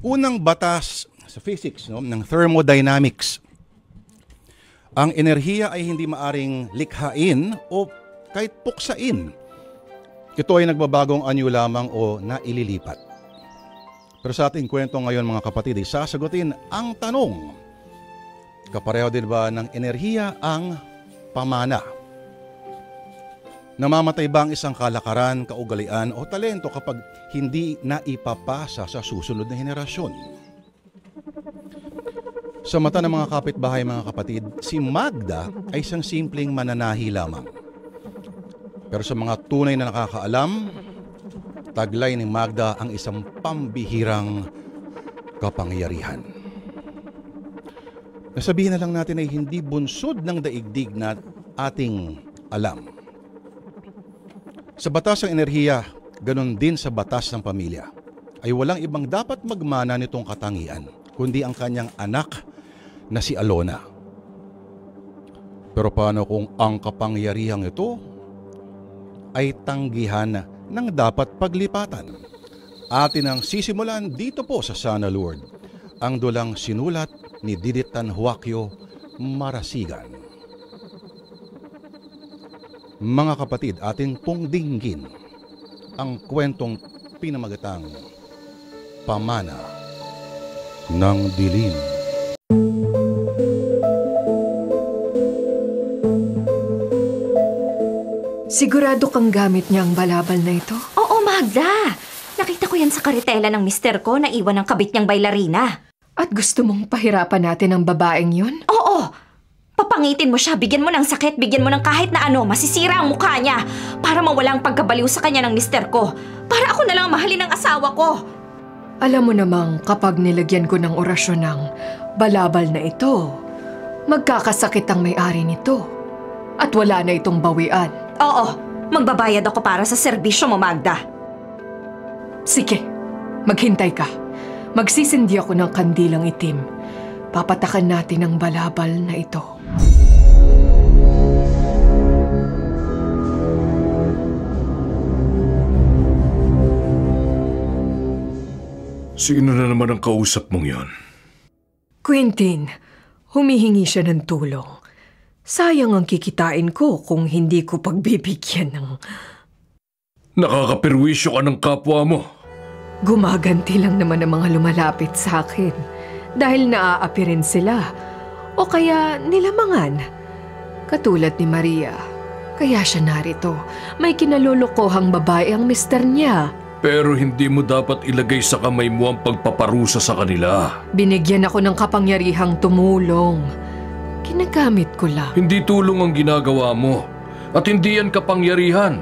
Unang batas sa physics, no, ng thermodynamics. Ang enerhiya ay hindi maaring likhain o kahit puksain. Ito ay nagbabagong anyo lamang o naililipat. Pero sa ating kwento ngayon mga kapatid, sasagutin ang tanong, kapareho din ba ng enerhiya ang pamana? Namamatay ba ang isang kalakaran, kaugalian o talento kapag hindi na ipapasa sa susunod na henerasyon? Sa mata ng mga kapitbahay mga kapatid, si Magda ay isang simpleng mananahi lamang. Pero sa mga tunay na nakakaalam, taglay ni Magda ang isang pambihirang kapangyarihan. Nasabihin na lang natin ay hindi bunsod ng daigdig na ating alam. Sa batas ng enerhiya, ganon din sa batas ng pamilya, ay walang ibang dapat magmana nitong katangian, kundi ang kanyang anak na si Alona. Pero paano kung ang kapangyarihang ito ay tanggihan ng dapat paglipatan? Atin ang sisimulan dito po sa Sana Lord, ang dulang sinulat ni Diditan Huacquio Marasigan. Mga kapatid, ating pong dinggin ang kwentong pinamagatang Pamana ng Dilim. Sigurado kang gamit niya ang balabal na ito? Oo, Magda. Nakita ko yan sa karitela ng mister ko na iwan ng kabit niyang bailarina. At gusto mong pahirapan natin ang babaeng yun? Oo. Papangitin mo siya, bigyan mo ng sakit, bigyan mo ng kahit na ano, masisira ang mukha niya para mawala ang pagkabaliw sa kanya ng mister ko. Para ako na lang mahalin ng asawa ko. Alam mo namang kapag nilagyan ko ng orasyon ng balabal na ito, magkakasakit ang may-ari nito at wala na itong bawian. Oo, magbabayad ako para sa serbisyo mo, Magda. Sige, maghintay ka. Magsisindi ako ng kandilang itim. Papatakan natin ang balabal na ito. Sino na naman ang kausap mong yon? Quentin, humihingi siya ng tulong. Sayang ang kikitain ko kung hindi ko pagbibigyan ng... Nakakaperwisyo ka ng kapwa mo. Gumaganti lang naman ang mga lumalapit sa akin dahil naaapi rin sila o kaya nilamangan. Katulad ni Maria, kaya siya narito. May kinalulukohang babae ang mister niya. Pero hindi mo dapat ilagay sa kamay mo ang pagpaparusa sa kanila. Binigyan ako ng kapangyarihang tumulong. Ginagamit ko lang. Hindi tulong ang ginagawa mo. At hindi yan kapangyarihan.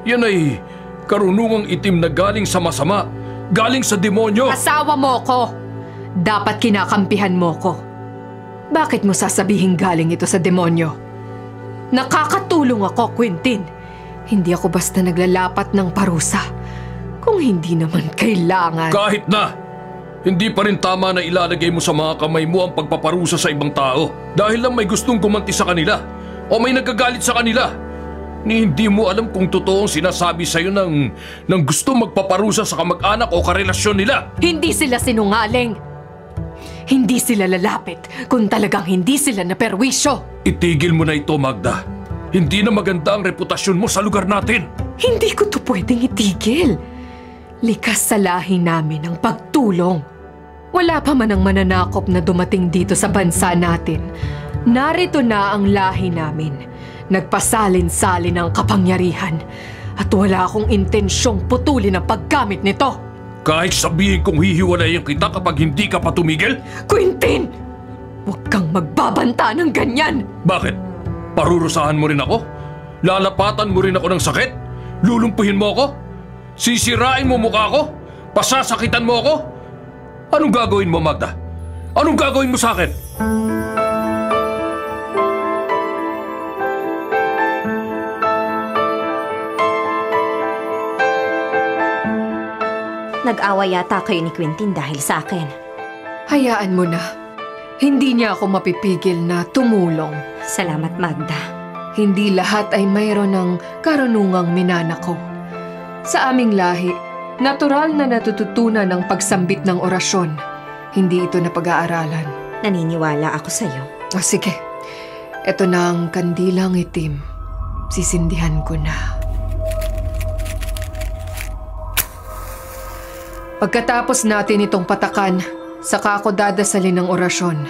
Yan ay karunungang itim na galing sa masama. Galing sa demonyo. Asawa mo ko. Dapat kinakampihan mo ko. Bakit mo sasabihin galing ito sa demonyo? Nakakatulong ako, Quentin. Hindi ako basta naglalapat ng parusa. Kung hindi naman kailangan. Kahit na! Hindi pa rin tama na ilalagay mo sa mga kamay mo ang pagpaparusa sa ibang tao dahil lang may gustong gumanti sa kanila o may nagagalit sa kanila. Ni hindi mo alam kung totoong sinasabi sa'yo ng gusto magpaparusa sa kamag-anak o karelasyon nila. Hindi sila sinungaling. Hindi sila lalapit kung talagang hindi sila naperwisyo. Itigil mo na ito, Magda. Hindi na maganda ang reputasyon mo sa lugar natin. Hindi ko to pwedeng itigil. Likas sa lahi namin ang pagtulong. Wala pa man ang mananakop na dumating dito sa bansa natin. Narito na ang lahi namin. Nagpasalin-salin ang kapangyarihan. At wala akong intensyong putulin ang paggamit nito. Kahit sabihin kong hihiwalayan kita kapag hindi ka patumigil? Quentin! Huwag kang magbabanta ng ganyan! Bakit? Parurusahan mo rin ako? Lalapatan mo rin ako ng sakit? Lulumpuhin mo ako? Sisirain mo mukha ko? Pasasakitan mo ako? Anong gagawin mo, Magda? Anong gagawin mo sa akin? Nag-awa yata kayo ni Quentin dahil sa akin. Hayaan mo na. Hindi niya ako mapipigil na tumulong. Salamat, Magda. Hindi lahat ay mayroon ng karunungang minana ko. Sa aming lahi, Natural na natututunan ang pagsambit ng orasyon. Hindi ito na pag-aaralan. Naniniwala ako sa'yo. O sige, eto na ang kandilang itim. Sisindihan ko na. Pagkatapos natin itong patakan, saka ako dadasalin ng orasyon.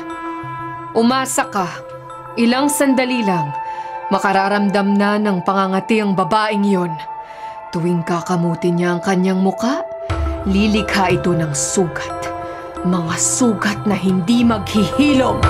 Umasa ka, ilang sandali lang, makararamdam na ng pangangati ang babaeng yon. Tuwing kakamutin niya ang kanyang muka, lilikha ito ng sugat. Mga sugat na hindi maghihilom.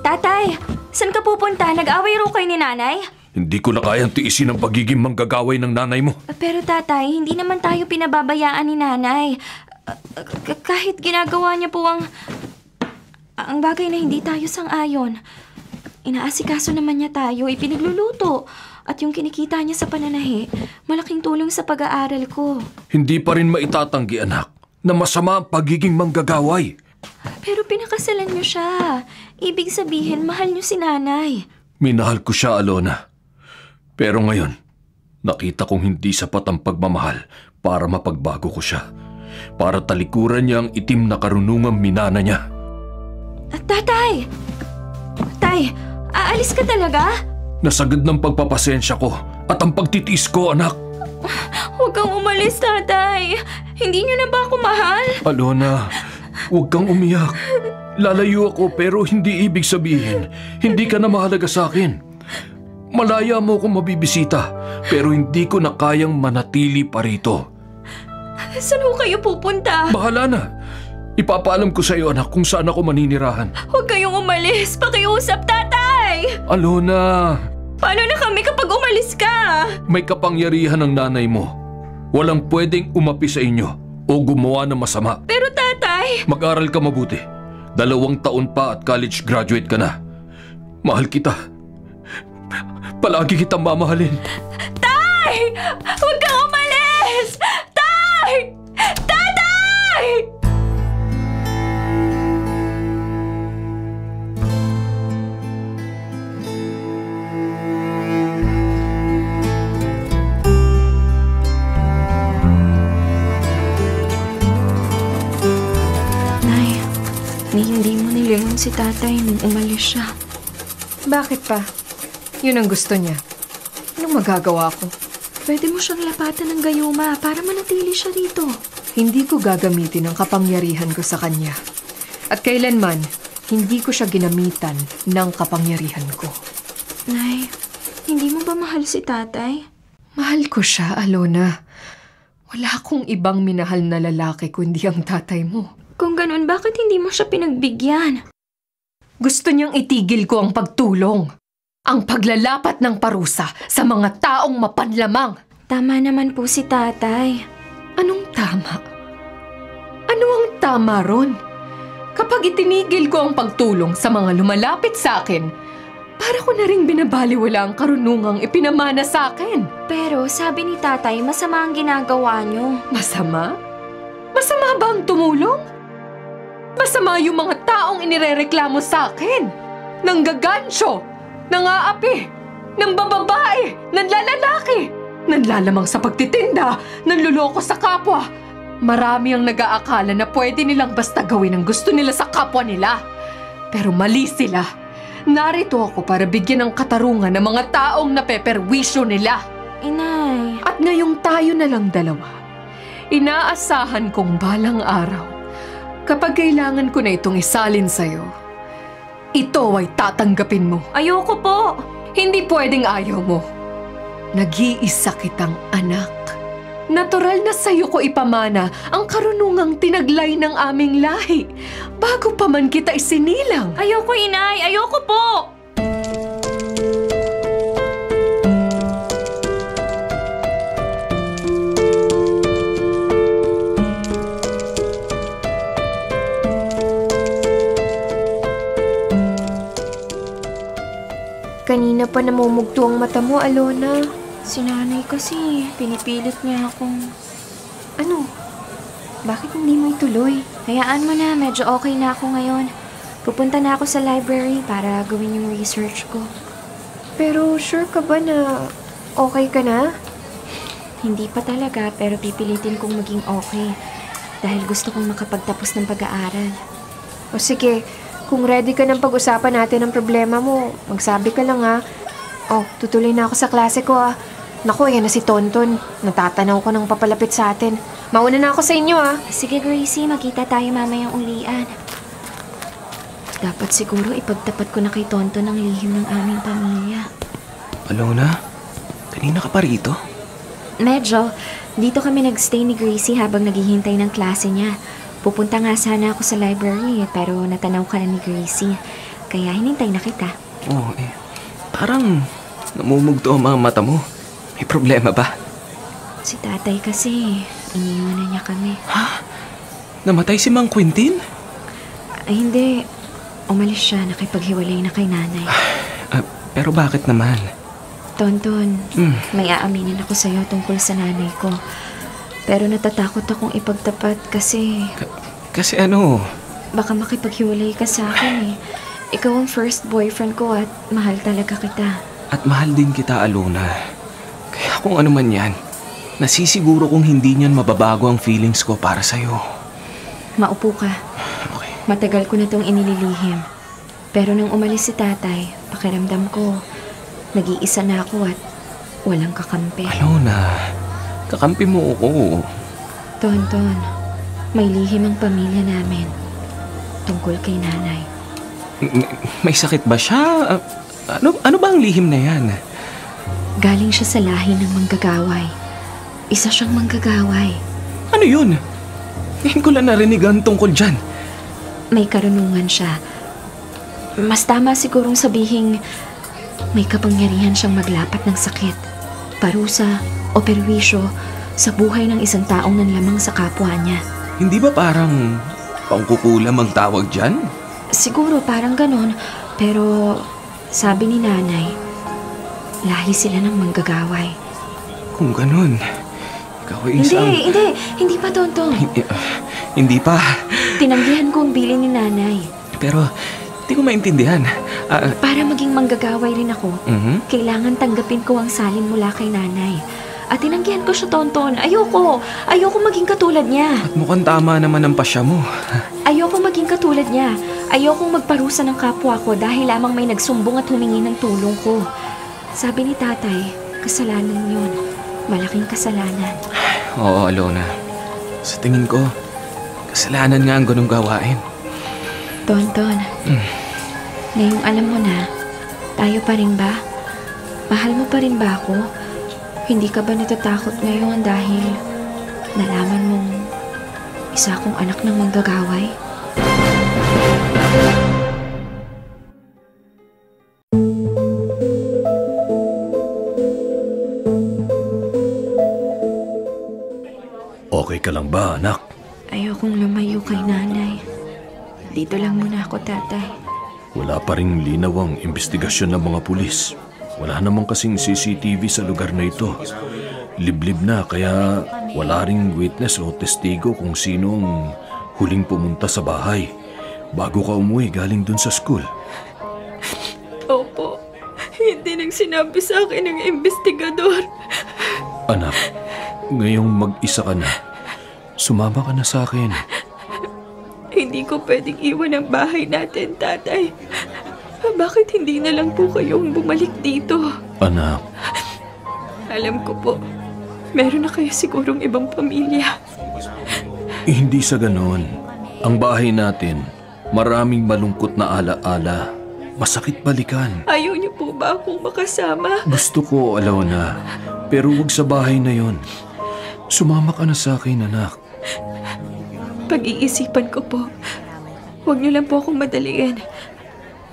Tatay, saan ka pupunta? Nag-away raw kayo ni nanay? Hindi ko na kayang tiisin ang pagiging manggagaway ng nanay mo. Pero tatay, hindi naman tayo pinababayaan ni nanay. Kahit ginagawa niya po ang bagay na hindi tayo sang-ayon. Inaasikaso naman niya tayo, ipinagluluto. At yung kinikita niya sa pananahi, malaking tulong sa pag-aaral ko. Hindi pa rin maitatanggi, anak, na masama ang pagiging manggagaway. Pero pinakasalan niyo siya. Ibig sabihin, mahal niyo si nanay. Minahal ko siya, Alona. Pero ngayon, nakita kong hindi sapat ang pagmamahal para mapagbago ko siya. Para talikuran niya ang itim na karunungang minana niya. Tatay! Tay, aalis ka talaga? Nasagad ng pagpapasensya ko at ang pagtitiis ko, anak. Huwag kang umalis, tatay. Hindi niyo na ba ako mahal? Alona, huwag kang umiyak. Lalayo ako pero hindi ibig sabihin hindi ka na mahalaga sa akin. Malaya mo akong mabibisita pero hindi ko na kayang manatili pa rito. Saan ho kayo pupunta? Bahala na. Ipapaalam ko sa iyo, anak, kung saan ako maninirahan. Huwag kayong umalis. Pakiusap, tatay! Alona! Paano na kami kapag umalis ka? May kapangyarihan ng nanay mo. Walang pwedeng umapi sa inyo o gumawa ng masama. Pero tatay... Mag-aral ka mabuti. 2 taon pa at college graduate ka na. Mahal kita. Palagi kitang mamahalin. Tay! Huwag kang umalis! Tay! Tatay! Nay, hindi mo nilingon si tatay nung umalis siya. Bakit pa? Yun ang gusto niya. Anong magagawa ko? Pwede mo siyang lapatan ng gayuma para manatili siya rito. Hindi ko gagamitin ang kapangyarihan ko sa kanya. At kailanman, hindi ko siya ginamitan ng kapangyarihan ko. Nay, hindi mo ba mahal si tatay? Mahal ko siya, Alona. Wala akong ibang minahal na lalaki kundi ang tatay mo. Kung ganun, bakit hindi mo siya pinagbigyan? Gusto niyang itigil ko ang pagtulong. Ang paglalapat ng parusa sa mga taong mapanlamang. Tama naman po si tatay. Anong tama? Ano ang tama ron? Kapag itinigil ko ang pagtulong sa mga lumalapit sa akin, para ko na rin binabaliwala ang karunungang ipinamana sa akin. Pero sabi ni tatay, masama ang ginagawa niyo. Masama? Masama ba ang tumulong? Masama yung mga taong inirereklamo sa akin. Nanggagansyo, nangaapi, nambababae, nanlalalaki, nanlalamang sa pagtitinda, nanluloko sa kapwa. Marami ang nag-aakala na pwede nilang basta gawin ang gusto nila sa kapwa nila. Pero mali sila. Narito ako para bigyan ng katarungan ng mga taong napeperwisyo nila. Inay. At ngayong tayo na lang dalawa, inaasahan kong balang araw, kapag kailangan ko na itong isalin sa'yo, ito ay tatanggapin mo. Ayoko po. Hindi pwedeng ayaw mo. Nag-iisa kitang anak. Natural na sa'yo ko ipamana ang karunungang tinaglay ng aming lahi bago pa man kita isinilang. Ayoko, inay. Ayoko po. Kanina pa namumugto ang mata mo, Alona. Si nanay kasi, pinipilit niya akong... Ano? bakit hindi mo ituloy? Hayaan mo na, medyo okay na ako ngayon. Pupunta na ako sa library para gawin yung research ko. Pero sure ka ba na okay ka na? Hindi pa talaga, pero pipilitin kong maging okay. Dahil gusto kong makapagtapos ng pag-aaral. O sige, kung ready ka ng pag-usapan natin ang problema mo, magsabi ka lang ha. Oh, tutuloy na ako sa klase ko ha. Naku, yan na si Tonton. Natatanaw ko ng papalapit sa atin. Mauna na ako sa inyo ha. Sige, Gracie, magkita tayo mamayang ulian. Dapat siguro ipagtapat ko na kay Tonton ang lihim ng aming pamilya. Alona, kanina ka pa rito? Medyo. Dito kami nagstay ni Gracie habang naghihintay ng klase niya. Pupunta nga sana ako sa library pero natanaw ka na ni Gracie. Kaya hinintay na kita. Oo parang namumugto ang mga mata mo. May problema ba? Si tatay kasi, iniwan na niya kami. Ha? Namatay si Mang Quintin? Ay hindi, umalis siya, nakipaghiwalay na kay nanay. Pero bakit naman? Tonton, may aaminin ako sa'yo tungkol sa nanay ko. Pero natatakot akong ipagtapat kasi... Kasi ano? Baka makipaghiwalay ka sa akin eh. Ikaw ang first boyfriend ko at mahal talaga kita. At mahal din kita, Alona. Kaya kung ano man yan, nasisiguro kong hindi niyan mababago ang feelings ko para sa'yo. Maupo ka. Okay. Matagal ko na itong inililihim. Pero nang umalis si tatay, pakiramdam ko, nag-iisa na ako at walang kakampi. Alona, kakampi mo ako. Tonton, may lihim ang pamilya namin tungkol kay nanay. May sakit ba siya? Ano ba ang lihim na yan? Galing siya sa lahi ng manggagaway. Isa siyang manggagaway. Ano yun? Ngayon ko lang narinigan tungkol dyan. May karunungan siya. Mas tama sigurong sabihing may kapangyarihan siyang maglapat ng sakit, parusa o perwisyo sa buhay ng isang taong nanlamang sa kapwa niya. Hindi ba parang pangkukulam ang tawag dyan? Siguro parang ganon, pero sabi ni nanay, lahi sila ng manggagaway. Kung ganon, ikaw ay isang... Hindi pa, Tonton. Hindi pa. Tinanggihan ko ang bilin ni nanay. Pero, di ko maintindihan. Para maging manggagaway rin ako, kailangan tanggapin ko ang salin mula kay nanay. At tinanggihan ko siya, Tonton. Ayoko maging katulad niya. At mukhang tama naman ang pasya mo. Ayoko maging katulad niya. Ayokong magparusa ng kapwa ko dahil lamang may nagsumbong at humingi ng tulong ko. Sabi ni tatay, kasalanan yun. Malaking kasalanan. Oo, Alona. Sa tingin ko, kasalanan nga ang ganung gawain. Tonton, ngayong alam mo na, tayo pa rin ba? Mahal mo pa rin ba ako? Hindi ka ba natatakot ngayon dahil nalaman mong isa akong anak ng manggagaway? Okay ka lang ba, anak? Ayokong lumayo kay nanay. Dito lang muna ako, tatay. Wala pa ring linaw ang investigasyon ng mga pulis. Wala namang kasing CCTV sa lugar na ito. Liblib na kaya wala ring witness o testigo kung sino ang huling pumunta sa bahay bago ka umuwi galing dun sa school. Opo, hindi nang sinabi sa akin ng investigador. Anak, ngayong mag-isa ka na, sumama ka na sa akin. Hindi ko pwedeng iwan ang bahay natin, tatay. Bakit hindi na lang po kayong bumalik dito? Anak. Alam ko po, meron na kayo sigurong ibang pamilya. Hindi sa ganon. Ang bahay natin, maraming malungkot na alaala. Masakit balikan. Ayaw niyo po ba akong makasama? Gusto ko, Alona. Pero huwag sa bahay na yon. Sumama ka na sa akin, anak. Pag-iisipan ko po. Huwag niyo lang po akong madaliin.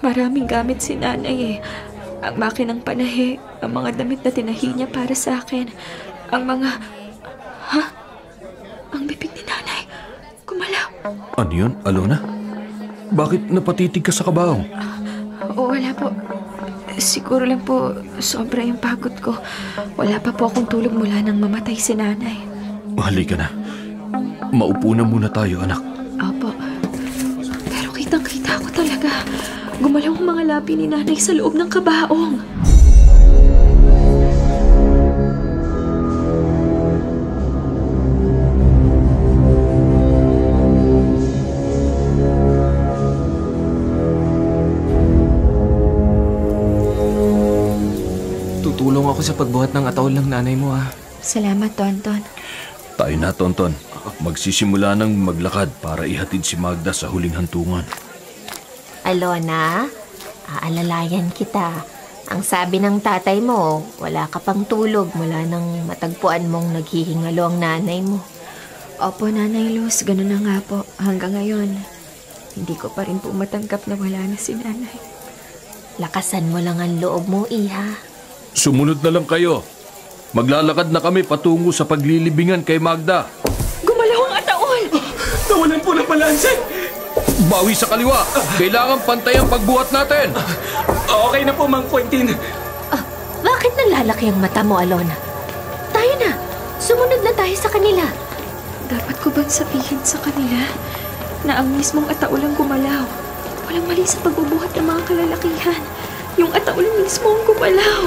Maraming gamit si nanay eh. Ang makinang panahe, ang mga damit na tinahi niya para sa akin. Ang mga... Ha? Ang bibig ni nanay. Gumalaw. Ano yun, Alona? Bakit napatitig ka sa kabaw? Wala po. Siguro lang po, sobra yung pagod ko. Wala pa po akong tulog mula nang mamatay si nanay. Halika na. Maupo na muna tayo, anak. Opo. Pero kitang-kita ko talaga. Gumalaw ang mga labi ni nanay sa loob ng kabaong. Tutulong ako sa pagbuhat ng ataol ng nanay mo, ha? Salamat, Tonton. Tayo na, Tonton. Magsisimula ng maglakad para ihatid si Magda sa huling hantungan. Alona, aalalayan kita. Ang sabi ng tatay mo, wala ka pang tulog mula nang matagpuan mong naghihingalo ang nanay mo. Opo, Nanay Luz, ganun na nga po. Hanggang ngayon, hindi ko pa rin po matanggap na wala na si nanay. Lakasan mo lang ang loob mo, iha. Sumunod na lang kayo. Maglalakad na kami patungo sa paglilibingan kay Magda. Gumalaw ang ataol! Nawalan po ng balanse! Bawi sa kaliwa. Kailangan pantay ang pagbuhat natin. Okay na po, Mang Quentin. Bakit nalalaki ang mata mo, Alona? Tayo na. Sumunod na tayo sa kanila. Dapat ko bang sabihin sa kanila na ang mismong ataol ang gumalaw? Walang mali sa pagbubuhat ng mga kalalakihan. Yung ataol mismo ang gumalaw.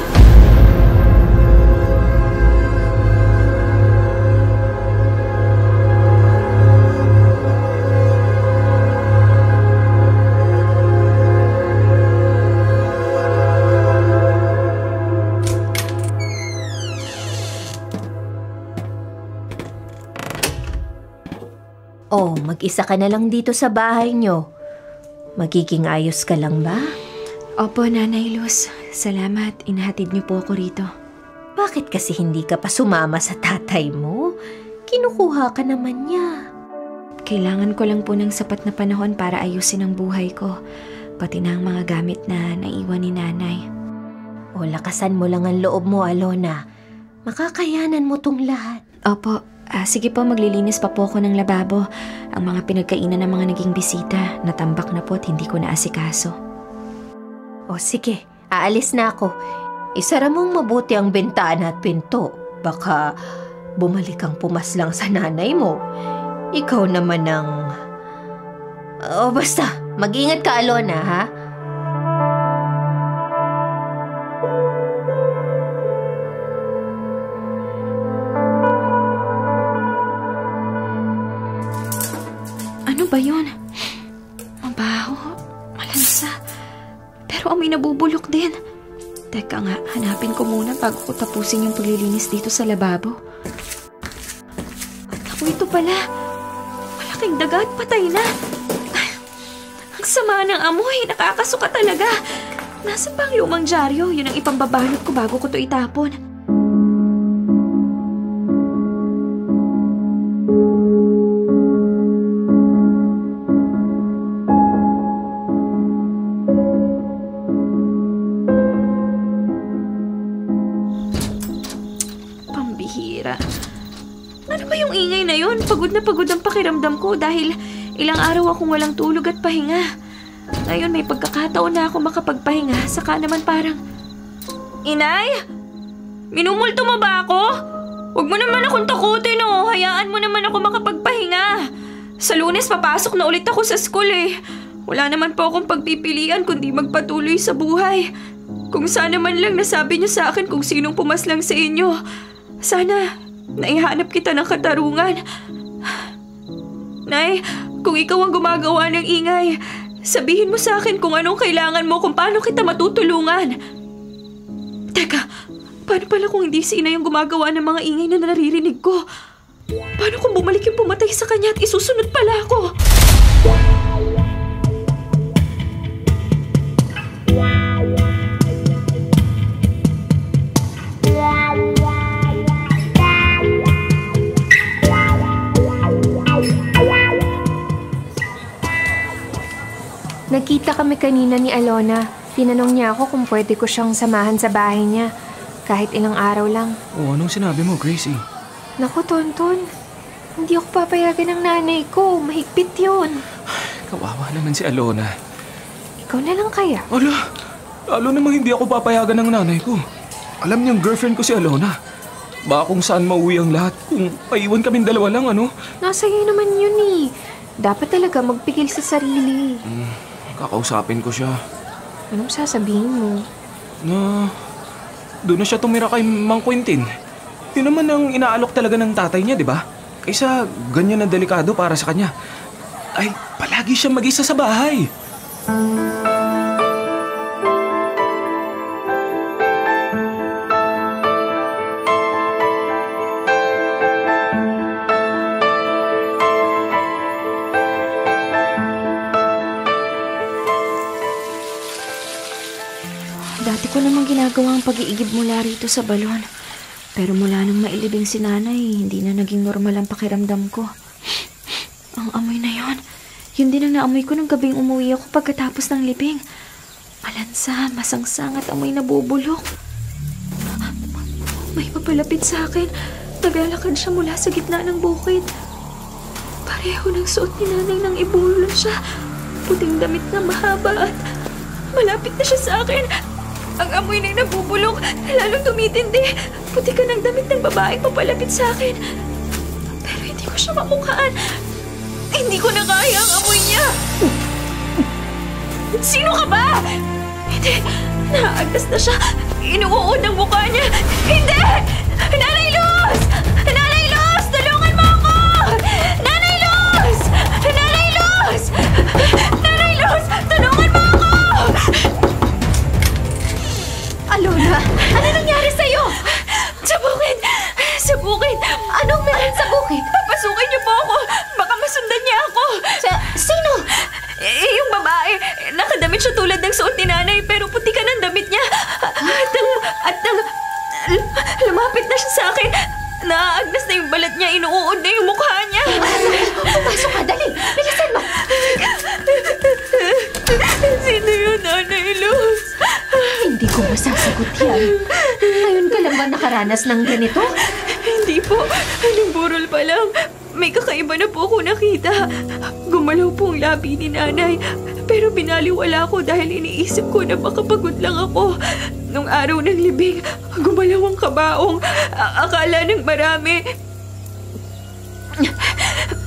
Oh, mag-isa ka na lang dito sa bahay nyo. Magiging ayos ka lang ba? Opo, Nanay Luz. Salamat. Inahatid niyo po ako rito. Bakit kasi hindi ka pa sumama sa tatay mo? Kinukuha ka naman niya. Kailangan ko lang po ng sapat na panahon para ayusin ang buhay ko. Pati na ang mga gamit na naiwan ni nanay. O lakasan mo lang ang loob mo, Alona. Makakayanan mo tong lahat. Opo. Sige po, maglilinis pa po ako ng lababo. Ang mga pinagkainan ng mga naging bisita, natambak na po at hindi ko naasikaso. O sige, aalis na ako. Isara mong mabuti ang bintana at pinto. Baka bumalik kang pumaslang sa nanay mo. Ikaw naman ang... basta, mag-ingat ka, Alona, ha? Ano ba yun? Mabaho, malansa, pero amoy nabubulok din. Teka nga, hanapin ko muna bago ko tapusin yung paglilinis dito sa lababo. At ako ito pala, malaking daga at patay na. Ang sama ng amoy, nakakasuka talaga. Nasaan ba ang lumang dyaryo? Yun ang ipambabalot ko bago ko to itapon. Ano ba yung ingay na yun? Pagod na pagod ang pakiramdam ko dahil ilang araw akong walang tulog at pahinga. Ngayon may pagkakataon na ako makapagpahinga, saka naman parang... Inay? Minumulto mo ba ako? Huwag mo naman akong takutin, oh. Hayaan mo naman ako makapagpahinga. Sa Lunes papasok na ulit ako sa school eh. Wala naman po akong pagpipilian kundi magpatuloy sa buhay. Kung sana man lang nasabi niyo sa akin kung sinong pumaslang sa inyo. Sana naihanap kita ng katarungan. Nay, kung ikaw ang gumagawa ng ingay, sabihin mo sa akin kung anong kailangan mo, kung paano kita matutulungan. Teka, paano pala kung hindi si Inay yung gumagawa ng mga ingay na naririnig ko? Paano kung bumalik yung pumatay sa kanya at isusunod pala ako? Nagkita kami kanina ni Alona. Tinanong niya ako kung pwede ko siyang samahan sa bahay niya. Kahit ilang araw lang. Oh, anong sinabi mo, Gracie? Naku, Tonton. Hindi ako papayagan ng nanay ko. Mahigpit yun. Kawawa naman si Alona. Ikaw na lang kaya? Lalo namang hindi ako papayagan ng nanay ko. Alam niyang girlfriend ko si Alona. Baka kung saan mauwi ang lahat kung maiwan kaming dalawa lang, ano? Nasa iyo naman yun eh. Dapat talaga magpigil sa sarili. Kakausapin ko siya. Anong sasabihin mo? Na doon na siya tumira kay Mang Quintin. Yun naman ang inaalok talaga ng tatay niya, di ba? Kaysa ganyan na delikado para sa kanya. Ay, palagi siyang mag-isa sa bahay. Dati ko namang ginagawa ang pag-iigib mula rito sa balon. Pero mula nang mailibing si nanay, hindi na naging normal ang pakiramdam ko. Ang amoy na yon. Yun din ang naamoy ko nung gabing umuwi ako pagkatapos ng libing. Malansa, masangsang at amoy na bubulok. May papalapit sa akin. Naglalakad siya mula sa gitna ng bukid. Pareho ng suot ni nanay nang ibulol siya. Puting damit na mahaba at malapit na siya sa akin. Ang amoy na nabubulok, lalong tumitindi. Puti ka ng damit ng babaeng papalapit sa akin. Pero hindi ko siya mamukhaan. Hindi ko na kaya ang amoy niya. Sino ka ba? Hindi, naagdas na siya. Inuuod ang mukha niya. Hindi! Nanay Luz! Nanay Luz! Tulungan mo ako! Nanay Luz! Nanay Luz! Nanay Luz! Tulungan mo ako! Alona, ano nangyari sa'yo? Sa bukid! Sa bukid! Anong meron sa bukid? Papasukin niyo po ako! Baka masundan niya ako! Sino? Yung babae. Nakadamit siya tulad ng suot ni nanay pero puti ka ng damit niya. Lumapit na siya sa akin. Naaagnas na yung balat niya. Inuuod na yung mukha niya. Pumasok ka, dali! Bilisan mo! Sino yun, Nanay Luz? Hindi ko masasagot yan. Ngayon ka lang ba nakaranas ng ganito? Hindi po. Nung burol pa lang. May kakaiba na po ako nakita. Gumalaw po ang labi ni nanay. Pero binaliwala ko dahil iniisip ko na baka pagod lang ako. Nung araw ng libing, gumalaw ang kabaong. Akala ng marami.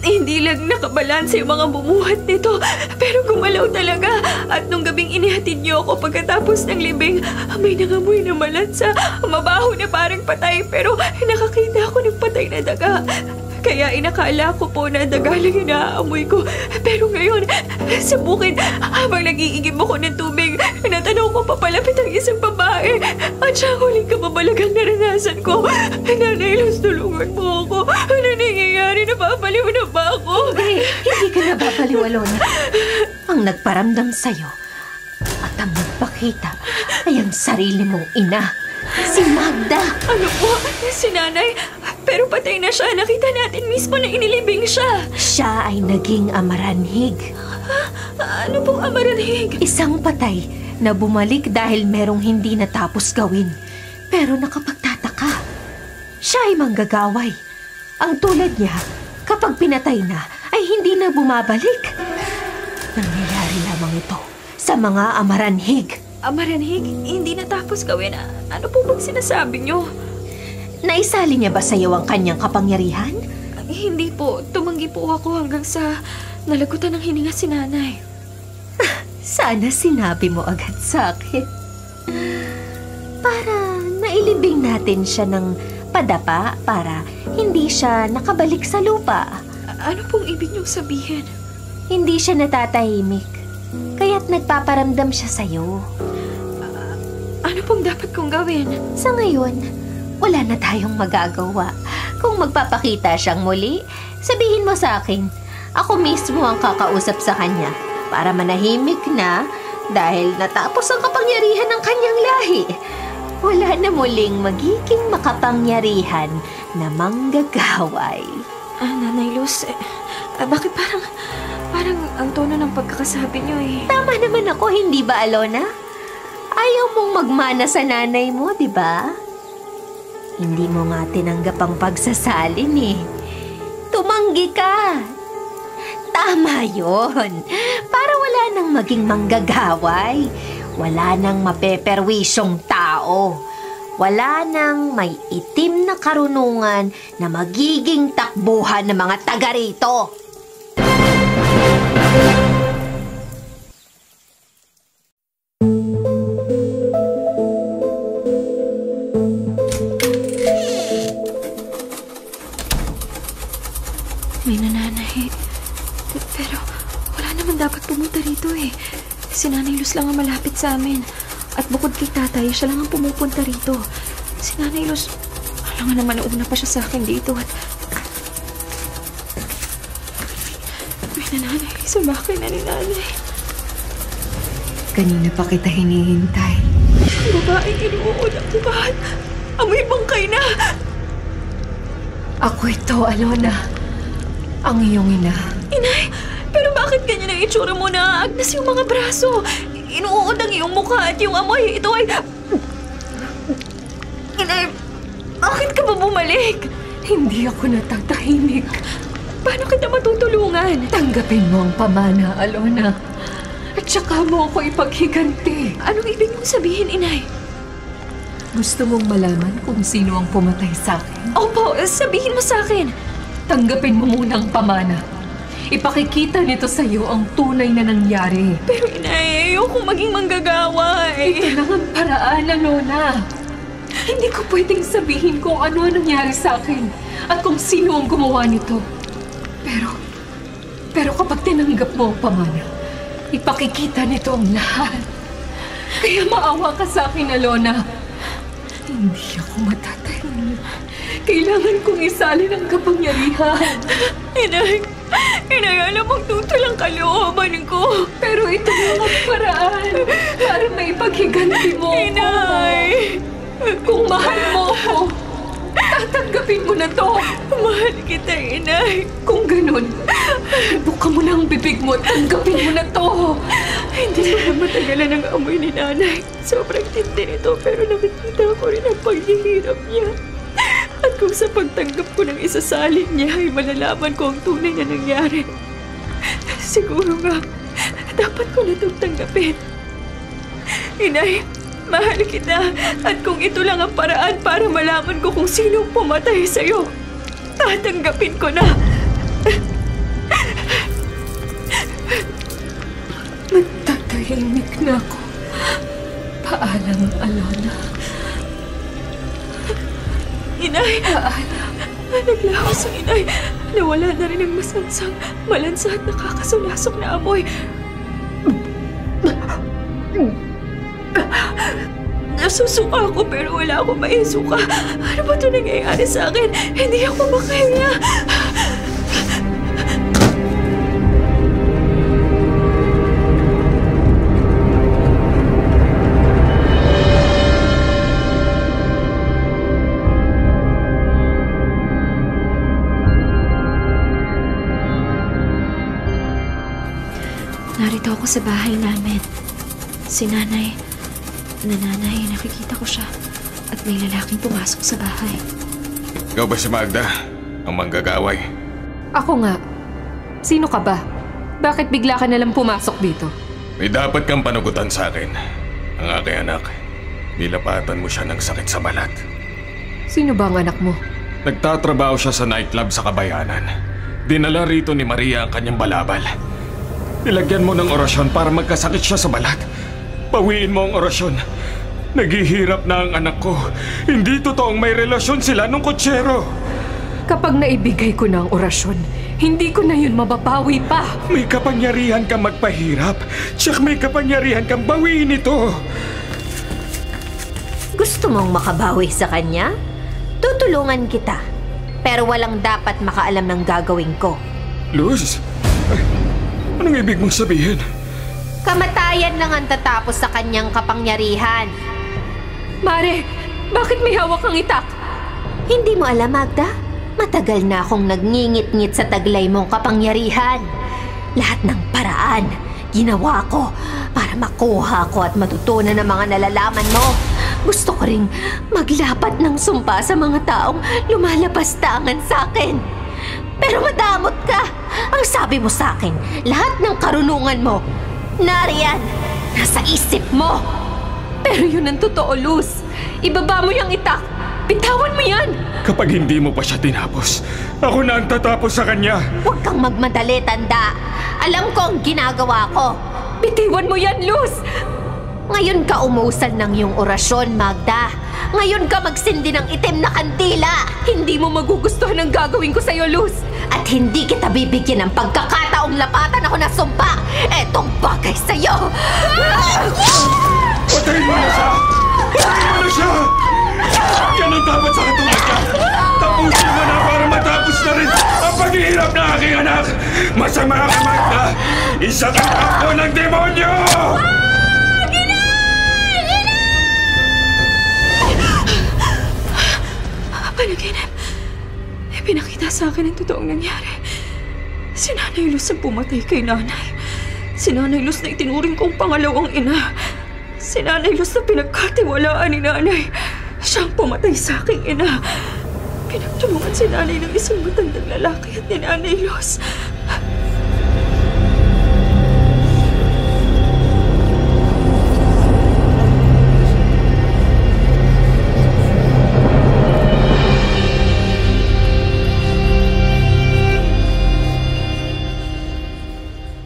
Hindi lang nakabalanse yung mga bumuhat nito. Pero gumalaw talaga. At nung gabing inihatid niyo ako pagkatapos ng libing, may nangamoy na malansa. Mabaho na parang patay. Pero nakakita ako ng patay na daga. Kaya inakala ko po na daga lang yung naaamoy ko. Pero ngayon, sa bukid, habang nag-iigib ako ng tubig, natanong ko papalapit ang isang babae. At siya huling kababalagang naranasan ko. Nanay Luz, tulungan mo ako. Ano nangyayari? Napapaliw na ba ako? Hindi ka nababaliw, Alona. Ang nagparamdam sa'yo at ang magpakita ay ang sarili mong ina, si Magda. Ano po? Si nanay? Pero patay na siya. Nakita natin mismo na inilibing siya. Siya ay naging amaranhig. Ano pong amaranhig? Isang patay na bumalik dahil merong hindi natapos gawin. Pero nakapagtataka. Siya ay manggagaway. Ang tulad niya, kapag pinatay na, ay hindi na bumabalik. Nangyayari lamang ito sa mga amaranhig. Amaranhig? Hindi natapos gawin. Ano po bang sinasabi niyo? Naisali niya ba sa iyo ang kanyang kapangyarihan? Hindi po. Tumanggi po ako hanggang sa nalagutan ng hininga si nanay. Sana sinabi mo agad sa akin. Para nailibing natin siya ng padapa para hindi siya nakabalik sa lupa. Ano pong ibig niyong sabihin? Hindi siya natatahimik. Kaya't nagpaparamdam siya sa'yo. Ano pong dapat kong gawin? Sa ngayon, wala na tayong magagawa. Kung magpapakita siyang muli, sabihin mo sa akin. Ako mismo ang kakausap sa kanya para manahimik na dahil natapos ang kapangyarihan ng kanyang lahi. Wala na muling magiging makapangyarihan na manggagaway. Nanay Luz, bakit parang ang tono ng pagkakasabi niyo eh. Tama naman ako, hindi ba, Alona? Ayaw mong magmana sa nanay mo, di ba? Hindi mo nga tinanggap ang pagsasalin eh. Tumanggi ka. Tama yon. Para wala nang maging manggagaway. Wala nang mapeperwisyong tao. wala nang may itim na karunungan na magiging takbuhan ng mga taga rito. May nananahi. Pero wala naman dapat pumunta rito eh. Si Nanay Luz lang ang malapit sa amin. At bukod kay tatay, siya lang ang pumupunta rito. Si Nanay Luz, alam nga naman nauna pa siya sa akin dito at... May nananay sa bahay na ni Nanay. Kanina pa kita hinihintay. Ang babaeng inuunod ang kubahan. Amoy bangkay na! Ako ito, Alona. Ang iyong ina. Inay, pero bakit ganyan ang itsura mo na agnas yung mga braso? Inuunod ang iyong mukha at yung amoy. Ito ay... Inay, bakit ka ba bumalik? Hindi ako natatahimik. Paano kita matutulungan? Tanggapin mo ang pamana, Alona. At saka mo ako ipaghiganti. Anong ibig mong sabihin, Inay? Gusto mong malaman kung sino ang pumatay sa akin? Opo, sabihin mo sa akin. Tanggapin mo muna ang pamana. Ipakikita nito sa iyo ang tunay na nangyari. Pero Inay, ayokong maging manggagawa eh. Ito lang ang paraan, Alona. Hindi ko pwedeng sabihin kung ano ang nangyari sa akin at kung sino ang gumawa nito. Pero kapag tinanggap mo ang pamana, ipakikita nito ang lahat. Kaya maawa ka sa akin, Alona. Hindi ako matatahimik. Kailangan kong isalin ang kapangyarihan. Inay, alam mong tutol ang kalooban ko. Pero ito lang ang paraan para maipaghiganti mo ako. Inay! Kung mahal mo ako, tatanggapin mo na to. Mahal kita, Inay. Kung ganun, buka mo na ang bibig mo at tanggapin mo na to. Hindi ko na matagalan ang amoy ni Nanay. Sobrang tindi nito pero nakikita ko rin ang paghihirap niya. At kung sa pagtanggap ko ng isasalin niya ay malalaman ko ang tunay na nangyari, siguro nga, dapat ko na itong tanggapin. Inay, mahal kita. At kung ito lang ang paraan para malaman ko kung sinong pumatay sa'yo, tatanggapin ko na. Magtatahimik na ako. Paalam, Alona. Inay! Naglahos ang Inay. Nawala na rin ang masansang, malansa at nakakasulasok na amoy. Nasusuka ako pero wala akong maisuka. Ano ba ito nangyayari sa akin? Hindi ako makahinga. Narito ako sa bahay namin. Si Nanay, nakikita ko siya. At may lalaking pumasok sa bahay. Ikaw ba si Magda? Ang manggagaway? Ako nga. Sino ka ba? Bakit bigla ka nalang pumasok dito? May dapat kang panugutan sa akin. Ang aking anak. Nilapatan mo siya ng sakit sa balat. Sino ba ang anak mo? Nagtatrabaho siya sa nightclub sa Kabayanan. Dinala rito ni Maria ang kanyang balabal. Nilagyan mo ng orasyon para magkasakit siya sa balat. Pawiin mo ang orasyon. Naghihirap na ang anak ko. Hindi totoong may relasyon sila nung kutsero. Kapag naibigay ko na ang orasyon, hindi ko na yun mababawi pa. May kapangyarihan kang magpahirap. Tsak may kapangyarihan kang bawiin ito. Gusto mong makabawi sa kanya? Tutulungan kita. Pero walang dapat makaalam ng gagawin ko. Luz? Anong ibig mong sabihin? Kamatayan lang ang tatapos sa kanyang kapangyarihan. Mare, bakit may hawak kang itak? Hindi mo alam, Magda? Matagal na akong nagngingit-ngit sa taglay mong kapangyarihan. Lahat ng paraan, ginawa ko para makuha ko at matutunan ang mga nalalaman mo. Gusto ko ring maglapat ng sumpa sa mga taong lumalapastangan sa akin. Pero madamot ka. Ang sabi mo sa akin, lahat ng karunungan mo, nariyan, nasa isip mo. Pero yun ang totoo, Luz. Ibaba mo yung itak! Bitawan mo yan! Kapag hindi mo pa siya tinapos, ako na ang tatapos sa kanya. Huwag kang magmadali, tanda. Alam ko ang ginagawa ko. Bitiwan mo yan, Luz! Ngayon ka umusal ng iyong orasyon, Magda. Ngayon ka magsindi ng itim na kandila. Hindi mo magugustuhan ang gagawin ko sa'yo, Luz! At hindi kita bibigyan ng pagkakataong lapatan ako na sumpa. Etong bagay sa'yo. Patayin mo na siya! Patayin mo na siya! Yan ang dapat sa katulad ka! Tapusin mo na para matapos na rin ang paghihirap na aking anak! Masama ka, Magda! Isa kang apo ng demonyo! Panaginip. Pinakita sa akin ang totoong nangyari. Si Nanay Luz ang pumatay kay Nanay. Si Nanay Luz na itinuring kong pangalawang ina. Si Nanay Luz na pinagkatiwalaan ni Nanay. Siya ang pumatay sa aking ina. Pinagtulungan si Nanay ng isang matandang lalaki at ni Nanay Luz.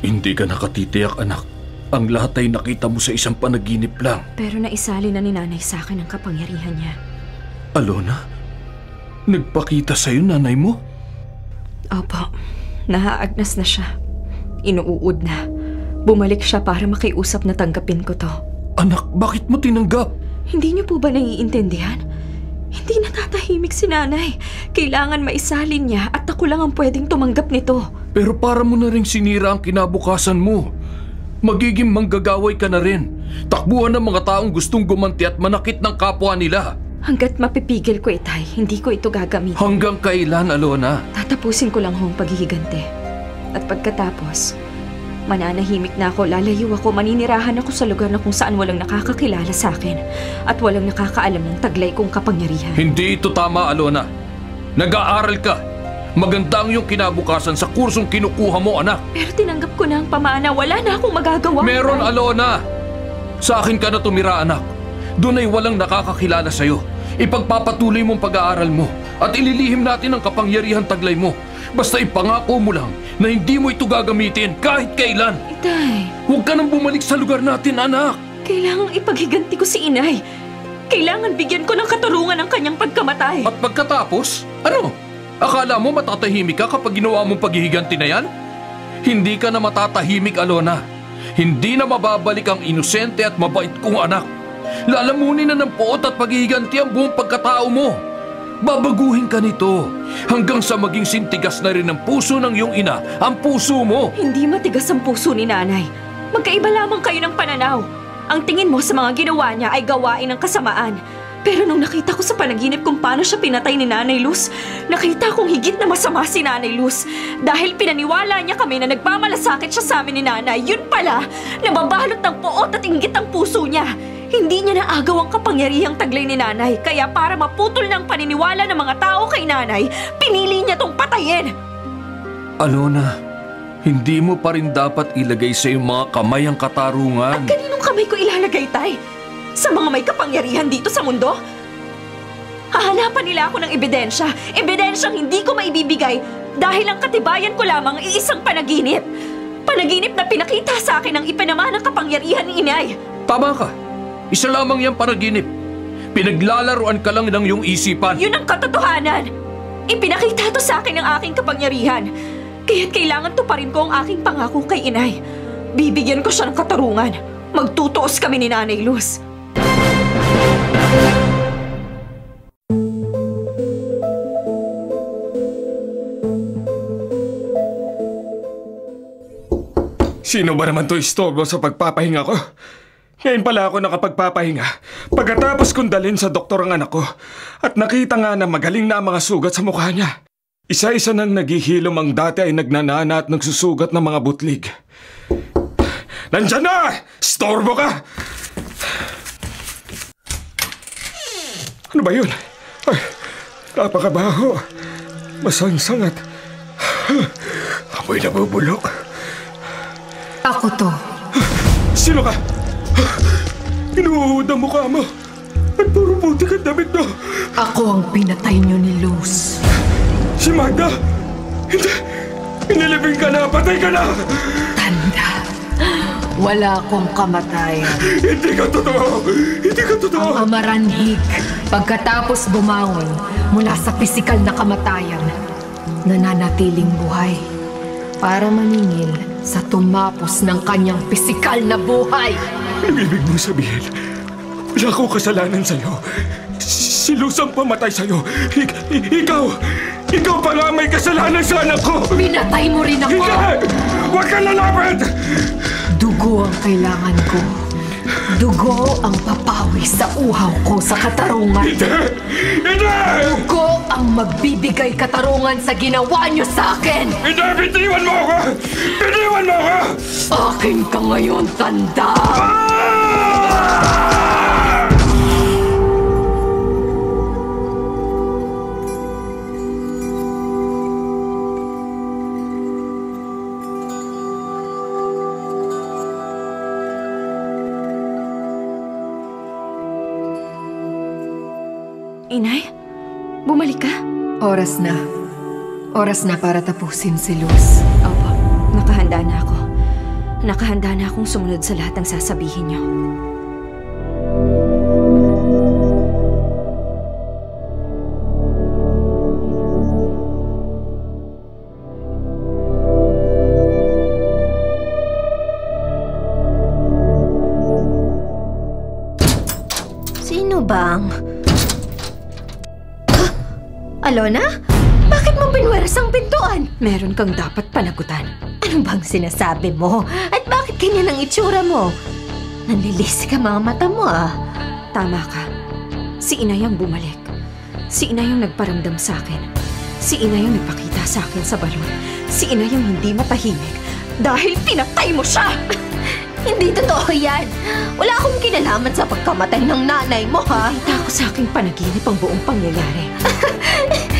Hindi ka nakatitiyak, anak. Ang lahat ay nakita mo sa isang panaginip lang. Pero naisali na ni Nanay sa akin ang kapangyarihan niya. Alona, nagpakita sa'yo nanay mo? Opo, nahaagnas na siya. Inuud na. Bumalik siya para makiusap na tanggapin ko to. Anak, bakit mo tinanggap? Hindi niyo po ba naiintindihan? Hindi natatahimik si Nanay. Kailangan maisalin niya at ako lang ang pwedeng tumanggap nito. Pero para mo na rin sinira ang kinabukasan mo. Magiging manggagaway ka na rin. Takbuhan ng mga taong gustong gumanti at manakit ng kapwa nila. Hanggat mapipigil ko, Itay, hindi ko ito gagamitin. Hanggang kailan, Alona? Tatapusin ko lang hong paghihiganti. At pagkatapos, mananahimik na ako, lalayo ako, maninirahan ako sa lugar na kung saan walang nakakakilala sa akin at walang nakakaalam ng taglay kong kapangyarihan. Hindi ito tama, Alona. Nag-aaral ka. Maganda ang iyong kinabukasan sa kursong kinukuha mo, anak. Pero tinanggap ko na ang pamana. Wala na akong magagawa. Meron, Alona. Sa akin ka na tumira, anak. Doon ay walang nakakakilala sa'yo. Ipagpapatuloy mong pag-aaral mo at ililihim natin ang kapangyarihan taglay mo. Basta ipangako mo lang na hindi mo ito gagamitin kahit kailan. Itay, Huwag ka nang bumalik sa lugar natin, anak. kailangang ipaghiganti ko si Inay. Kailangan bigyan ko ng katarungan ang kanyang pagkamatay. At pagkatapos, ano? Akala mo matatahimik ka kapag ginawa mong paghihiganti na yan? Hindi ka na matatahimik, Alona. Hindi na mababalik ang inosente at mabait kong anak. Lalamunin na ng poot at paghihiganti ang buong pagkatao mo. Babaguhin ka nito hanggang sa maging sintigas na rin ang puso ng iyong ina, ang puso mo. Hindi matigas ang puso ni Nanay. Magkaiba lamang kayo ng pananaw. Ang tingin mo sa mga ginawa niya ay gawain ng kasamaan. Pero nung nakita ko sa panaginip kung paano siya pinatay ni Nanay Luz, nakita kong higit na masama si Nanay Luz. Dahil pinaniwala niya kami na nagmamalasakit siya sa amin ni Nanay, yun pala, nababalot ng poot at inggit ang puso niya. Hindi niya naagaw ang kapangyarihang taglay ni Nanay, kaya para maputol ng paniniwala ng mga tao kay Nanay, pinili niya tong patayin. Alona, hindi mo pa rin dapat ilagay sa iyong mga kamay ang katarungan. At kaninong kamay ko ilalagay, Tay? Sa mga may kapangyarihan dito sa mundo? Hahanapan nila ako ng ebidensya. Ebidensyang hindi ko maibibigay dahil ang katibayan ko lamang ay isang panaginip. Panaginip na pinakita sa akin ang ipinama ng kapangyarihan ni Inay. Tama ka. Isa lamang yung panaginip. Pinaglalaruan ka lang ng iyong isipan. Yun ang katotohanan. Ipinakita to sa akin ng aking kapangyarihan. Kaya't kailangan tuparin ko ang aking pangako kay Inay. Bibigyan ko siya ng katarungan. Magtutuos kami ni Nanay Luz. Sino ba naman to istorbo sa pagpapahinga ko? Ngayon pala ako nakapagpapahinga pagkatapos kong dalhin sa doktor ang anak ko at nakita nga na magaling na ang mga sugat sa mukha niya. Isa-isa nang naghihilom ang dati ay nagnanana at nagsusugat ng mga butlig. Nandyan na! Istorbo ka! Ano ba yun? Ay, napakabaho. Masangsang at amoy nabubulok. Ako to. Sino ka? Inuuhod ang mukha mo. Ba't puro putik ang damit mo? Ako ang pinatay niyo ni Luz. Si Magda! Hindi! Inilibing ka na! Patay ka na! Tanda, wala akong kamatayan. Hindi ka totoo! Hindi ka totoo! Ang amaranhig, pagkatapos bumangon mula sa pisikal na kamatayan, nananatiling buhay para maningil sa tumapos ng kanyang pisikal na buhay. Ibig mong sabihin, wala akong kasalanan sa'yo. Si Luz ang pamatay sa'yo. Ikaw pala may kasalanan sa anak ko! Pinatay mo rin ako! Hindi! Huwag kang lalapit! Dugo ang kailangan ko. Dugo ang papawi sa uhaw ko sa katarungan. Hindi! Hindi! Dugo ang magbibigay katarungan sa ginawa niyo sa akin! Hindi! Bitiwan mo ako! Bitiwan mo ako! Akin ka ngayon, tanda! Inay, bumalik ka? Oras na. Oras na para tapusin si Luz. Opo, nakahanda na ako. Nakahanda na akong sumunod sa lahat ng sasabihin niyo. Sino bang? Alona? Bakit mo binweras ang pintuan? Meron kang dapat panagutan. Ano bang sinasabi mo? At bakit ganyan ang itsura mo? Nanlilis ka mga mata mo ah. Tama ka. Si Inay ang bumalik. Si Inay ang nagparamdam sa akin. Si Inay ang nagpakita sa akin sa balon. Si Inay ang hindi matahimik dahil pinatay mo siya! Hindi totoo yan. Wala akong kinalaman sa pagkamatay ng nanay mo, ha? Nakita ko sa aking panaginip ang buong pangyayari.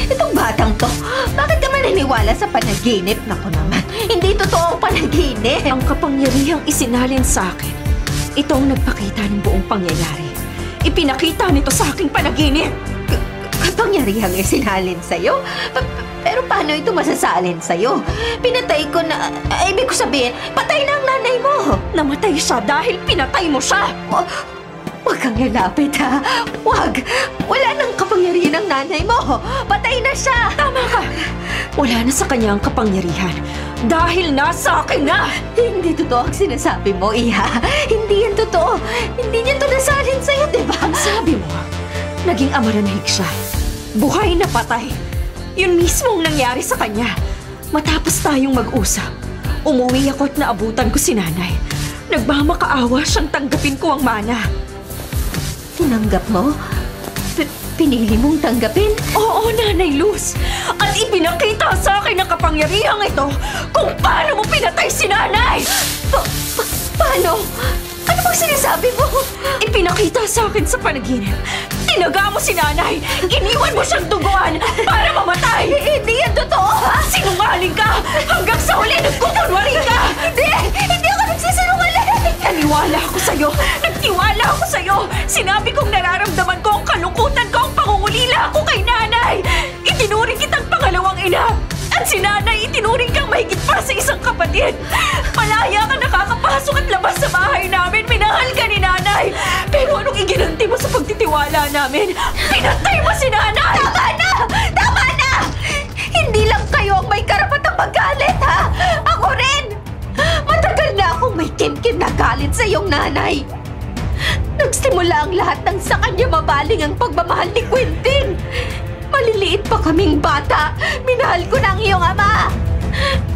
Itong batang to, bakit ka maniniwala sa panaginip? Naku naman, hindi totoo ang panaginip. Ang kapangyarihang isinalin sa akin, ito ang nagpakita ng buong pangyayari. Ipinakita nito sa aking panaginip. Kapangyarihang isinalin sa'yo? Pero paano ito masasalin sa'yo? Pinatay ko na... ibig ko sabihin, patay na ang nanay mo! Namatay siya dahil pinatay mo siya! Huwag kang lalapit, ha? Huwag! Wala nang kapangyarihan ng nanay mo! Patay na siya! Tama ka! Wala na sa kanya ang kapangyarihan dahil nasa akin na! Hindi totoo ang sinasabi mo, Iha. Hindi yan totoo. Hindi niya ito nasalin sa'yo, di ba? Ang sabi mo, naging amaranhig siya. Buhay na patay. Yun mismo ang nangyari sa kanya. Matapos tayong mag-usap, umuwi ako at naabutan ko si nanay. Nagmamakaawa siyang tanggapin ko ang mana. Tinanggap mo? Pinili mong tanggapin? Oo, Nanay Luz. At ipinakita sa akin ang kapangyarihang ito kung paano mo pinatay si nanay! Paano? Ano bang sinasabi mo? Ipinakita sa akin sa panaginip. Tinaga mo si nanay! Iniwan mo siyang duguan para mamatay! Hindi yan totoo, ha? Sinungaling ka! Hanggang sa huli, nagkukunwari ka! Hindi ako nagsisinungaling! Naniwala ako sa'yo! Nagtiwala ako sa'yo! Sinabi kong nararamdaman ko ang kalungkutan ko, ang pangungulila ko kay nanay! Itinuring kitang pangalawang ina! At si nanay itinuring kang mahigit pa sa isang kapatid! Malaya ka nakakapasok at labas sa bahay namin! Minahal ka ni nanay! Pero anong iginanti mo sa pagtitiwala namin? Pinatay mo si nanay! Tama na! Tama na! Hindi lang kayo ang may karapatang magalit, ha? Ako rin! Matagal na akong may kimkim na galit sa iyong nanay. Nagsimula ang lahat ng sa kanya mabaling ang pagmamahal ni Quintin. Maliliit pa kaming bata, minahal ko na ang iyong ama.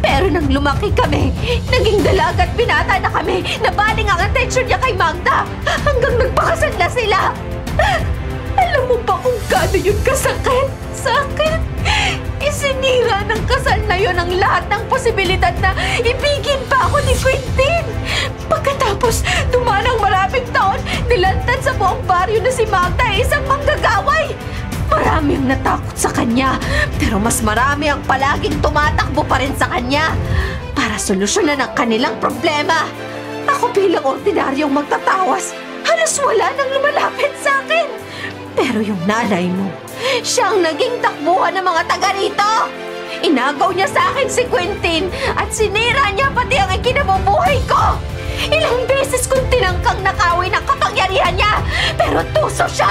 Pero nang lumaki kami, naging dalaga at binata na kami, nabaling ang atensyon niya kay Magda hanggang nagpakasal na sila. Alam mo ba kung gaano yun kasakit sa akin? Isinira ng kasal na yun ang lahat ng posibilidad na ibigin pa ako ni Quintin. Pagkatapos, dumaan ang maraming taon, nilantad sa buong baryo na si Magda ay isang manggagaway. Marami ang natakot sa kanya, pero mas marami ang palaging tumatakbo pa rin sa kanya para solusyonan ang kanilang problema. Ako bilang ordinaryong magtatawas, halos wala nang lumalapit sa akin. Pero yung nanay mo, siyang naging takbuhan ng mga taga rito. Inagaw niya sa akin si Quintin at sinira niya pati ang ikinabubuhay ko. Ilang beses kong tinangkang nakawin ang kapangyarihan niya, pero tuso siya.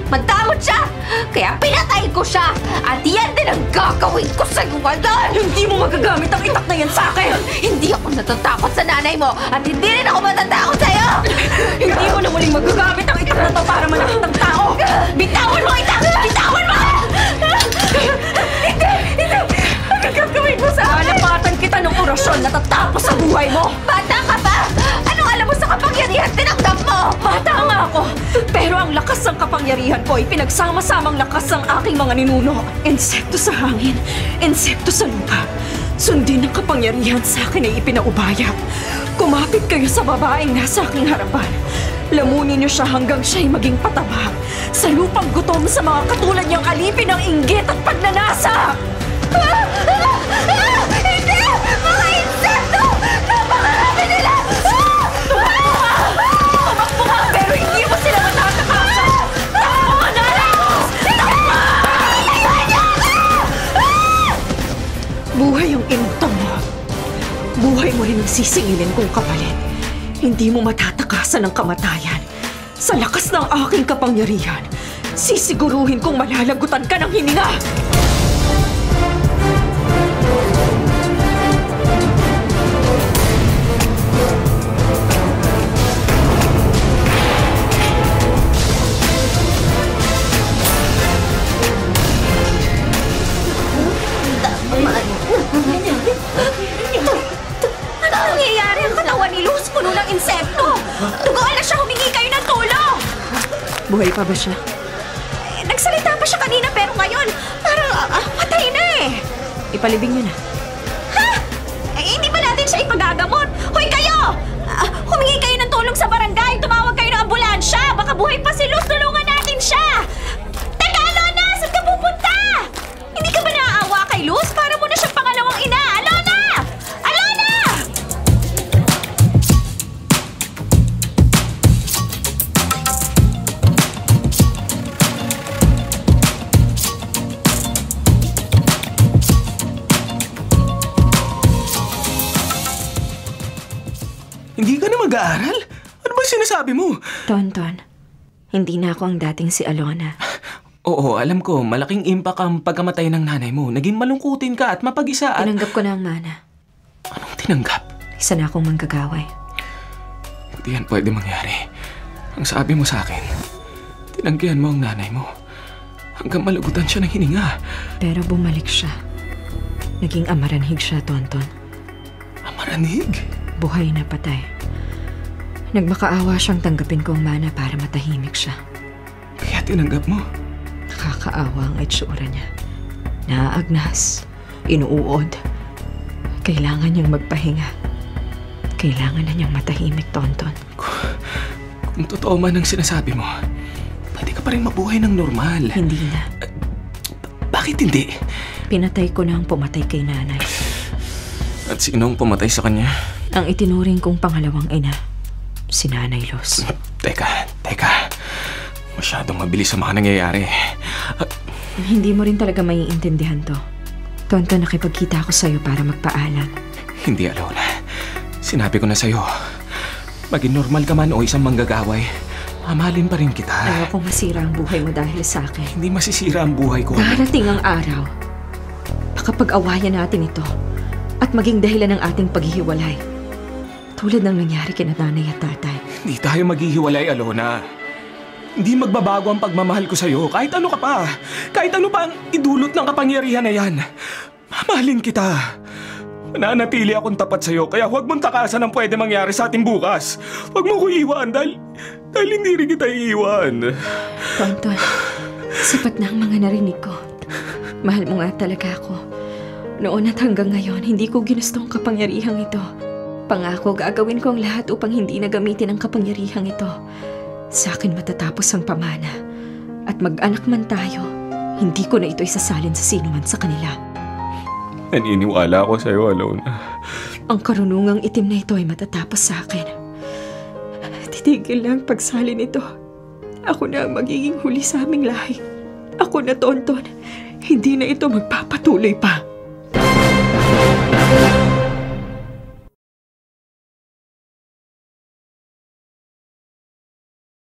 Madamot siya, kaya pinatay ko siya. At yan din ang gagawin ko sa Waldan. Hindi mo magagamit ang itak na yan sa akin! Hindi ako natatakot sa nanay mo at hindi rin ako matatakot sa'yo. Hindi mo na muling magagamit ang itak na to para manakit ng tao! Bitawan mo ang itak! Bitawan mo! Hindi! Ang gagawin mo sa akin? Lalapatan kita ng orasyon na tatapos sa buhay mo! Bata ka pa! Anong alam mo sa kapangyarihan tinanggap mo? Bata nga ako! Pero ang lakas ng kapangyarihan ko ay pinagsama-samang lakas ng aking mga ninuno. Insekto sa hangin, insekto sa lupa. Sundin ng kapangyarihan sa akin ay ipinaubaya. Kumapit kayo sa babaeng nasa aking harapan. Lamunin niyo siya hanggang siya'y maging pataba. Sa lupang gutom sa mga katulad niyang alipin ng inggit at pagnanasa! Hindi! Mga insekto! Napakarami nila! Tumakbo ka! Pero hindi mo sila matatakasan! Takbo ka na! Takbo! Buhay ang inutang mo. Buhay mo rin ang sisingilin kong kapalit. Hindi mo matatakasan ang kamatayan. Sa lakas ng aking kapangyarihan, sisiguruhin kong malalagutan ka ng hininga! Ano nangyayari? Ang katawan ni Luz puno ng insekto! Tugoan na siya! Humingi kayo ng tulong! Buhay pa ba siya? Nagsalita pa siya kanina pero ngayon parang patay na eh! Ipalibing niyo na. Ha? Hindi ba natin siya ipagagamot? Hoy kayo! Humingi kayo ng tulong sa barangay! Tumawag kayo ng ambulansya! Baka buhay pa si Luz! Tulungan natin siya! Teka, Alona! Saan ka pupunta? Hindi ka ba naaawa kay Luz? Para mo na siyang pangalawang ina! Alona! Alona! Hindi ka na mag-aaral? Ano ba sinasabi mo? Tonton, hindi na ako ang dating si Alona. Oo, alam ko, malaking impact ang pagkamatay ng nanay mo. Naging malungkutin ka at mapag-isa at... Tinanggap ko na ang mana. Anong tinanggap? Isa na akong manggagaway. Hindi yan pwede mangyari. Ang sabi mo sa akin, tinanggihan mo ang nanay mo. Hanggang malagutan siya ng hininga. Pero bumalik siya. Naging amaranhig siya, Tonton. Amaranig? Buhay na patay. Nagmakaawa siyang tanggapin ko ang mana para matahimik siya. Kaya tinanggap mo? Nakakaawa ang itsura niya. Naaagnas, inuuod. Kailangan niyang magpahinga. Kailangan na niyang matahimik, Tonton. Kung totoo man ang sinasabi mo, pwede ka pa rin mabuhay ng normal. Hindi na. Bakit hindi? Pinatay ko na ang pumatay kay nanay. At sino ang pumatay sa kanya? Ang itinuring kong pangalawang ina, si Nanay Luz. Teka. Masyadong mabilis ang mga nangyayari. Hindi mo rin talaga maiintindihan to. Tonton, nakipagkita ako sa'yo para magpaalam. Hindi, Alona. Sinabi ko na sa'yo. Maging normal ka man o isang manggagaway, mamahalin pa rin kita. Ayokong masira ang buhay mo dahil sa akin. Hindi masisira ang buhay ko. Darating ang araw. Baka pag-awayan natin ito at maging dahilan ng ating paghihiwalay. Tulad ng nangyari kina nanay at tatay. Hindi tayo maghihiwalay, Alona. Hindi magbabago ang pagmamahal ko sa'yo kahit ano ka pa. Kahit ano pa ang idulot ng kapangyarihan na yan. Mamahalin kita. Mananatili akong tapat sa'yo kaya huwag mong takasan ang pwede mangyari sa ating bukas. Huwag mo ko iwan dahil hindi rin kita iiwan. Tonton, sapat na ang mga narinig ko. Mahal mo nga talaga ako. Noon at hanggang ngayon, hindi ko ginusto ang kapangyarihang ito. Pangako, gagawin ko ang lahat upang hindi na gamitin ang kapangyarihang ito. Sa akin matatapos ang pamana. At mag-anak man tayo, hindi ko na ito isasalin sa sino man sa kanila. Naniniwala ako sa'yo, Alona. Ang karunungang itim na ito ay matatapos sa akin. Titigil lang pagsalin ito. Ako na ang magiging huli sa aming lahi. Ako na, Tonton. Hindi na ito magpapatuloy pa.